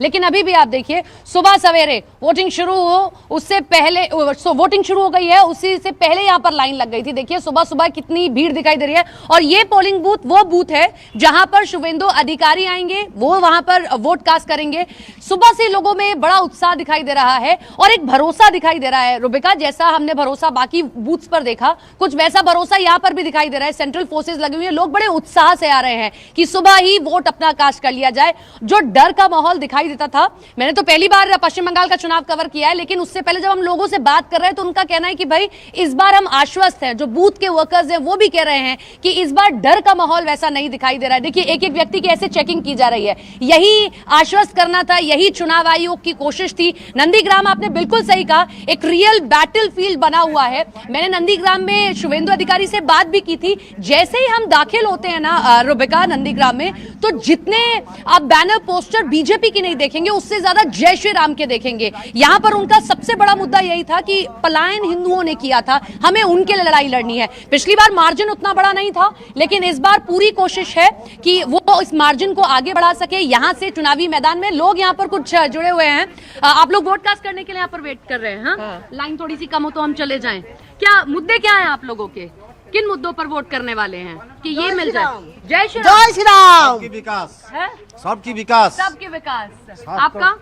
लेकिन अभी भी आप देखिए सुबह सवेरे वोटिंग शुरू हो उससे पहले वोटिंग शुरू हो गई है, उसी से पहले यहां पर लाइन लग गई थी। देखिए सुबह सुबह कितनी भीड़ दिखाई दे रही है। और ये पोलिंग बूथ वो बूथ है जहां पर शुभेंदु अधिकारी आएंगे, वो वहां पर वोट कास्ट करेंगे। सुबह से लोगों में बड़ा उत्साह दिखाई दे रहा है और एक भरोसा दिखाई दे रहा है। रुबिका, जैसा हमने भरोसा बाकी बूथ्स पर देखा, कुछ वैसा भरोसा यहां पर भी दिखाई दे रहा है। सेंट्रल फोर्सेस लगी हुई है, लोग बड़े उत्साह से आ रहे हैं कि सुबह ही वोट अपना कास्ट कर लिया जाए। जो डर का माहौल दिखाई देता था, मैंने तो पहली बार पश्चिम बंगाल का चुनाव कवर किया है, लेकिन उससे पहले जब हम लोगों से बात कर रहे हैं तो उनका कहना है कि भाई इस बार हम आश्वस्त हैं। जो बूथ के वर्कर्स हैं वो भी कह रहे हैं कि इस बार डर का माहौल वैसा नहीं दिखाई दे रहा है। देखिए एक एक व्यक्ति की ऐसे चेकिंग की जा रही है, यही आश्वस्त करना था, यही चुनाव आयोग की कोशिश थी। नंदीग्राम आपने बिल्कुल सही कहा, एक रियल बैटल फील्ड बना हुआ है। मैंने नंदीग्राम में शुभेंदु अधिकारी से बात भी की थी। जैसे ही हम दाखिल होते हैं ना रुबिका नंदीग्राम में, तो जितने आप बैनर पोस्टर बीजेपी की नहीं देखेंगे, उससे ज्यादा जय श्री राम के देखेंगे। यहां पर उनका सबसे बड़ा मुद्दा यही था कि पलायन हिंदुओं ने किया था, हमें उनके लिए लड़ाई लड़नी है। पिछली बार मार्जिन उतना बड़ा नहीं था, लेकिन इस बार पूरी कोशिश है कि वो इस मार्जिन को आगे बढ़ा सके। यहां से चुनावी मैदान में लोग यहां पर कुछ जुड़े हुए हैं। आप लोग वोट कास्ट करने के लिए यहां पर वेट कर रहे हैं? हाँ? लाइन थोड़ी सी कम हो तो हम चले जाएं। क्या मुद्दे क्या हैं आप लोगों के? किन मुद्दों पर वोट करने वाले हैं कि ये मिल जाए? जय श्री राम। जय श्री राम। सबकी विकास है, सबकी विकास, सबके विकास। आपका?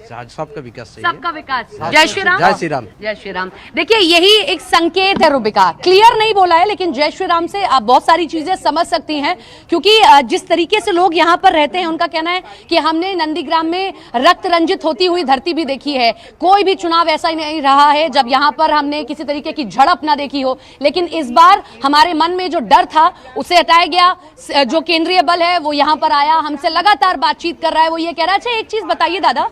सबका विकास चाहिए, सबका विकास। जय श्री राम। जय श्री राम। जय श्री राम। देखिए यही एक संकेत है रुबिका, क्लियर नहीं बोला है, लेकिन जय श्री राम से आप बहुत सारी चीजें समझ सकती हैं। क्योंकि जिस तरीके से लोग यहाँ पर रहते हैं, उनका कहना है कि हमने नंदीग्राम में रक्त रंजित होती हुई धरती भी देखी है। कोई भी चुनाव ऐसा ही नहीं रहा है जब यहाँ पर हमने किसी तरीके की झड़प ना देखी हो। लेकिन इस बार हमारे मन में जो डर था उसे हटाया गया। जो केंद्रीय बल है वो यहाँ पर आया, हमसे लगातार बातचीत कर रहा है। वो ये कह रहा है, अच्छा एक चीज बताइए दादा,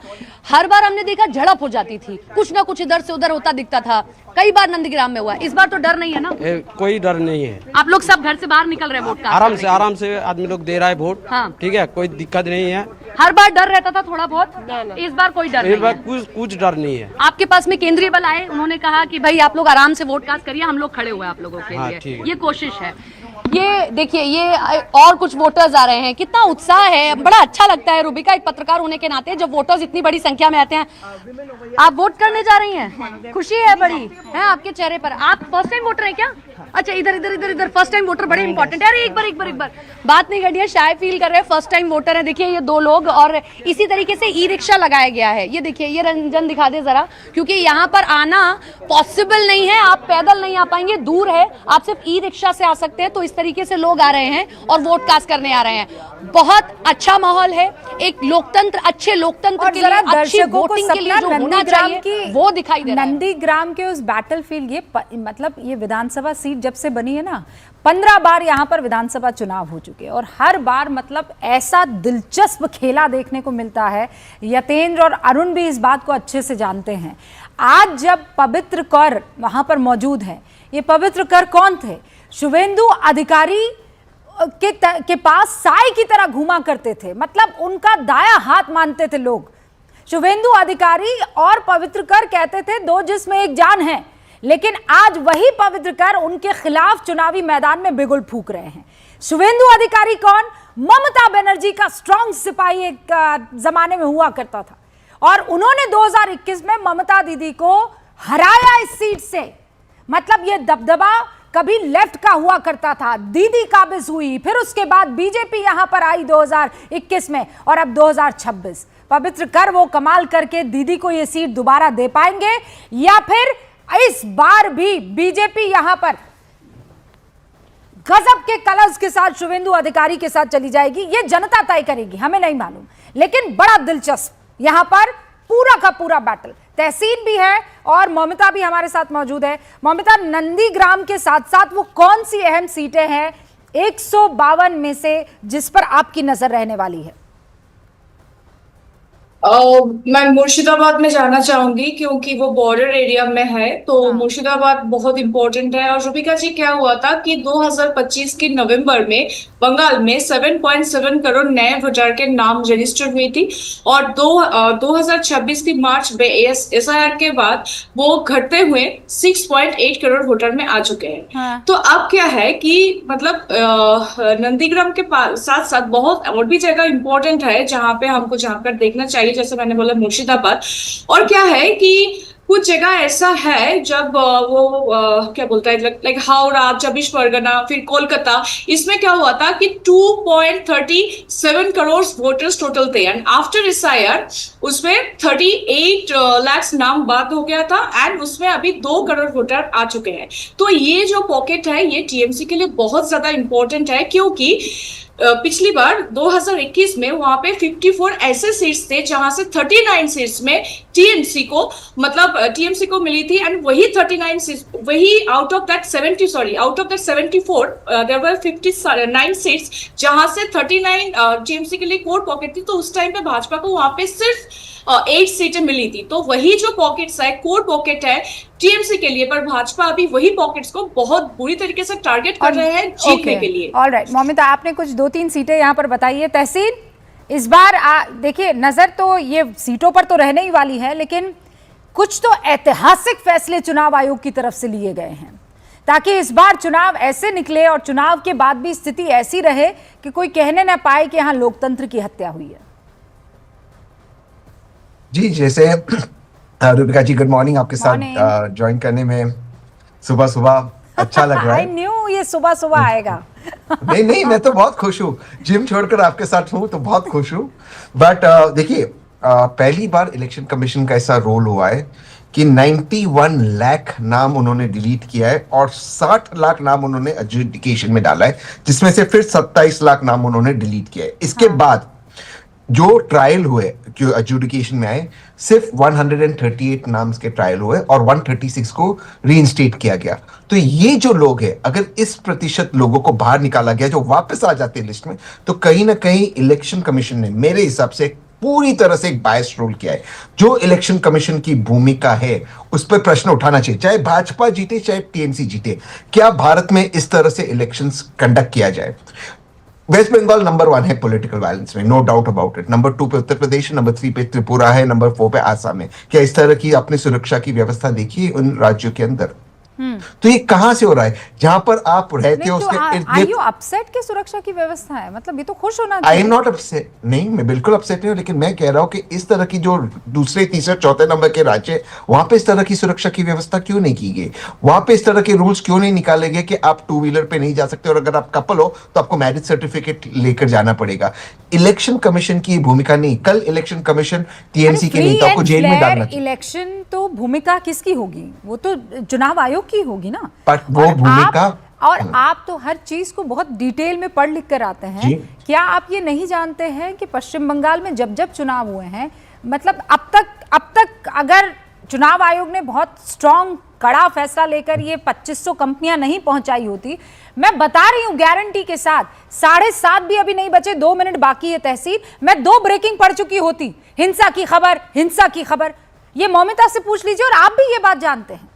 हर बार हमने देखा झड़प हो जाती थी, कुछ ना कुछ इधर से उधर होता दिखता था, कई बार नंदीग्राम में हुआ, इस बार तो डर नहीं है ना? कोई डर नहीं है। आप लोग सब घर से बाहर निकल रहे हैं वोट का? आराम से आदमी लोग दे रहा है वोट। हाँ। ठीक है, कोई दिक्कत नहीं है। हर बार डर रहता था थोड़ा बहुत, इस बार कोई डर नहीं है। कुछ डर नहीं है। आपके पास में केंद्रीय बल आए, उन्होंने कहा कि भाई आप लोग आराम से वोट कास्ट करिए, हम लोग खड़े हुए हैं आप लोगों के लिए, ये कोशिश है। ये देखिए ये और कुछ वोटर्स आ रहे हैं, कितना उत्साह है, बड़ा अच्छा लगता है रुबिका एक पत्रकार होने के नाते जब वोटर्स इतनी बड़ी संख्या में आते हैं। आप वोट करने जा रही हैं, खुशी है बड़ी है आपके चेहरे पर। आप फर्स्ट टाइम वोटर हैं क्या? अच्छा इधर इधर इधर इधर फर्स्ट टाइम वोटर बड़े इंपॉर्टेंट है। अरे एक बार बात नहीं करनी है, शाय फील कर रहे हैं, फर्स्ट टाइम वोटर है। देखिए ये दो लोग, और इसी तरीके से ई रिक्शा लगाया गया है। ये देखिए, ये रंजन दिखा दे जरा, क्योंकि यहाँ पर आना पॉसिबल नहीं है, आप पैदल नहीं आ पाएंगे, दूर है, आप सिर्फ ई रिक्शा से आ सकते हैं। तो इस तरीके से लोग आ रहे हैं और वोट कास्ट करने आ रहे हैं। बहुत अच्छा माहौल है, एक लोकतंत्र, अच्छे लोकतंत्र के लिए, अच्छी वोटिंग के लिए जो होना चाहिए वो दिखाई दे रहा है। नंदीग्राम के उस बैटलफील्ड, ये मतलब ये विधानसभा सीट जब से बनी है ना, 15 बार यहाँ पर विधानसभा चुनाव हो चुके हैं और हर बार मतलब ऐसा दिलचस्प खेला देखने को मिलता है। यतेंद्र और अरुण भी इस बात को अच्छे से जानते हैं। आज जब पवित्र कर वहां पर मौजूद है, ये पवित्र कर कौन थे? शुभेंदु अधिकारी के पास साई की तरह घूमा करते थे, मतलब उनका दाया हाथ मानते थे लोग। शुभेंदु अधिकारी और पवित्र कर कहते थे दो जिस्म एक जान है, लेकिन आज वही पवित्र कर उनके खिलाफ चुनावी मैदान में बिगुल फूंक रहे हैं। शुभेंदु अधिकारी कौन? ममता बनर्जी का स्ट्रॉन्ग सिपाही एक जमाने में हुआ करता था, और उन्होंने 2021 में ममता दीदी को हराया इस सीट से। मतलब ये दबदबा कभी लेफ्ट का हुआ करता था, दीदी काबिज हुई, फिर उसके बाद बीजेपी यहां पर आई 2021 में, और अब 2026 पवित्र कर वो कमाल करके दीदी को ये सीट दोबारा दे पाएंगे, या फिर इस बार भी बीजेपी यहां पर गजब के कलर्स के साथ शुभेंदु अधिकारी के साथ चली जाएगी? ये जनता तय करेगी, हमें नहीं मालूम। लेकिन बड़ा दिलचस्प यहां पर पूरा का पूरा बैटल। तहसीन भी है और ममता भी हमारे साथ मौजूद है। ममता, नंदीग्राम के साथ साथ वो कौन सी अहम सीटें हैं 152 में से जिस पर आपकी नजर रहने वाली है? मैं मुर्शिदाबाद में जाना चाहूंगी क्योंकि वो बॉर्डर एरिया में है, तो मुर्शिदाबाद बहुत इंपॉर्टेंट है। और रुबिका जी, क्या हुआ था कि 2025 के नवंबर में बंगाल में 7.7 करोड़ नए वोटर के नाम रजिस्टर हुई थी, और 2026 की मार्च में SIR के बाद वो घटते हुए 6.8 करोड़ वोटर में आ चुके हैं। तो अब क्या है कि मतलब नंदीग्राम के साथ साथ बहुत और भी जगह इंपॉर्टेंट है जहाँ पे हमको जाकर देखना चाहिए, जैसे मैंने बोला मुर्शिदाबाद। और क्या है कि कुछ जगह ऐसा है जब क्या बोलता है लाइक हावड़ा, 24 परगना, फिर कोलकाता, इसमें क्या हुआ था कि 2.37 करोड़ वोटर्स टोटल थे एंड आफ्टर SIR उसमें 38 लाख नाम बात हो गया था एंड उसमें अभी 2 करोड़ वोटर आ चुके हैं। तो ये जो पॉकेट है ये TMC के लिए बहुत ज्यादा इंपॉर्टेंट है, क्योंकि पिछली बार 2021 में वहां पे 54 ऐसे सीट्स थे जहां से 39 सीट्स में TMC को मिली थी एंड वही 39 सीट्स, वही out of that 74 there were 59 seats जहां से 39 TMC के लिए कोर पॉकेट थी। तो उस टाइम पे भाजपा को वहां पे सिर्फ 8 सीटें मिली थी। तो वही जो पॉकेट्स है, कोर पॉकेट है TMC के लिए, पर भाजपा अभी वही पॉकेट्स को बहुत बुरी तरीके से टारगेट कर रहे हैं जीतने के लिए। ऑलराइट मौमिता, आपने कुछ 2-3 सीटें यहाँ पर बताई है। तहसीन, इस बार देखिए नजर तो ये सीटों पर तो रहने ही वाली है, लेकिन कुछ तो ऐतिहासिक फैसले चुनाव आयोग की तरफ से लिए गए हैं ताकि इस बार चुनाव ऐसे निकले और चुनाव के बाद भी स्थिति ऐसी रहे कि कोई कहने ना पाए कि यहाँ लोकतंत्र की हत्या हुई है। जी, जैसे रूबिका जी, गुड मॉर्निंग। आपके साथ ज्वाइन करने में सुबह सुबह अच्छा लग रहा है। आई न्यू ये सुबह सुबह आएगा। नहीं, मैं तो बहुत खुश हूँ, जिम छोड़कर आपके साथ हूँ तो बहुत खुश हूँ। बट देखिए, पहली बार इलेक्शन कमीशन का ऐसा रोल हुआ है कि 91 लाख नाम उन्होंने डिलीट किया है और 60 लाख नाम उन्होंने एडजुडिकेशन में डाला है, जिसमें से फिर 27 लाख नाम उन्होंने डिलीट किया है। इसके बाद जो ट्रायल हुए, जो एडजुडिकेशन में आए, सिर्फ 138 नाम्स के ट्रायल हुए और 136 को रीइंस्टेट किया गया। तो ये जो लोग हैं, अगर इस प्रतिशत लोगों को बाहर निकाला गया जो वापस आ जाते हैं लिस्ट में, तो कहीं ना कहीं इलेक्शन कमीशन ने मेरे हिसाब से पूरी तरह से एक बायस रोल किया है। जो इलेक्शन कमीशन की भूमिका है उस पर प्रश्न उठाना चाहिए, चाहे भाजपा जीते चाहे TMC जीते। क्या भारत में इस तरह से इलेक्शंस कंडक्ट किया जाए? वेस्ट बंगाल नंबर 1 है पॉलिटिकल वायलेंस में, no doubt about it. Number 2 पे उत्तर प्रदेश, नंबर 3 पे त्रिपुरा है, नंबर 4 पे आसाम है। क्या इस तरह की आपने सुरक्षा की व्यवस्था देखी है उन राज्यों के अंदर? तो ये कहां से हो रहा है? जहां पर आप रहते हो उसके आर यू अपसेट की सुरक्षा की व्यवस्था है? मतलब ये तो खुश होना चाहिए। आई एम नॉट अपसेट, नहीं मैं बिल्कुल अपसेट नहीं हूं, लेकिन मैं कह रहा हूं कि इस तरह की जो दूसरे, तीसरे, चौथे नंबर के राज्य, वहां पे इस तरह की सुरक्षा की व्यवस्था क्यों नहीं की गई? वहां पे इस तरह के रूल्स क्यों नहीं निकाले गए कि आप 2 व्हीलर पे नहीं जा सकते और अगर आप कपल हो तो आपको मैरिज सर्टिफिकेट लेकर जाना पड़ेगा? इलेक्शन कमीशन की भूमिका नहीं। कल इलेक्शन कमीशन TMC के नेताओं को जेल में डालना चाहिए। इलेक्शन तो भूमिका किसकी होगी? वो तो चुनाव आयोग की होगी ना। पर वो भूमिका आप तो हर चीज को बहुत डिटेल में पढ़ लिख कर आते हैं। क्या आप ये नहीं जानते हैं कि पश्चिम बंगाल में जब जब चुनाव हुए हैं, मतलब अब तक अगर चुनाव आयोग ने बहुत स्ट्रॉन्ग कड़ा फैसला लेकर ये 2500 कंपनियां नहीं पहुंचाई होती, मैं बता रही हूं गारंटी के साथ, 7:30 भी अभी नहीं बचे, 2 मिनट बाकी है तहसील, मैं 2 ब्रेकिंग पढ़ चुकी होती। हिंसा की खबर। ये मौमिता से पूछ लीजिए और आप भी ये बात जानते हैं।